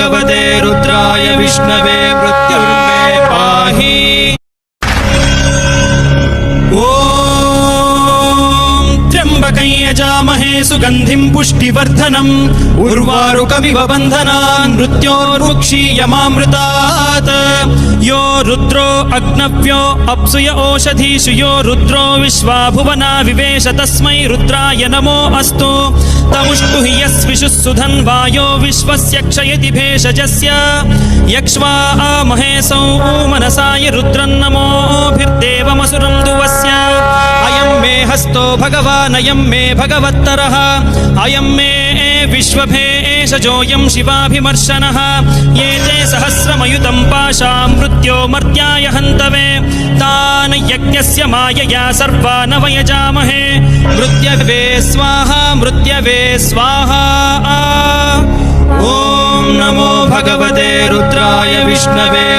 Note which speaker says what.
Speaker 1: भगवते रुद्राय विष्णवे मृत्युर्मे पाहि। त्र्यंबकं यजामहे सुगंधिं पुष्टिवर्धनम् उर्वारुकमिव बन्धनान् मृत्योर्मुक्षीयमामृतात्। यो रुद्रो अग्नव्यो अप्सुय ओषधीषु यो रुद्रो विश्वा भुवना विवेश तस्मै रुद्राय नमो अस्तु। तमुष्टु हि यस्विषुः सुधन्वायो विश्वस्य क्षयति भेषजस्य यक्ष्वा महेशौ मनसाय रुद्रन्नमोभिर्देवमसुरं दुवस्य। अयं मे हस्तो भगवान् अयं मे भगवत्तरः अयं मे विश्वभेषजोऽयं शिवाभिमर्शनः। ये ते सहस्रमयुतं पाशां मृत्यो मर्त्याय हन्तवे तान् यज्ञस्य मायया सर्वान् वयजामहे। मृत्यवे स्वाहा मृत्यवे स्वाहा। ॐ नमो भगवते रुद्राय विष्णवे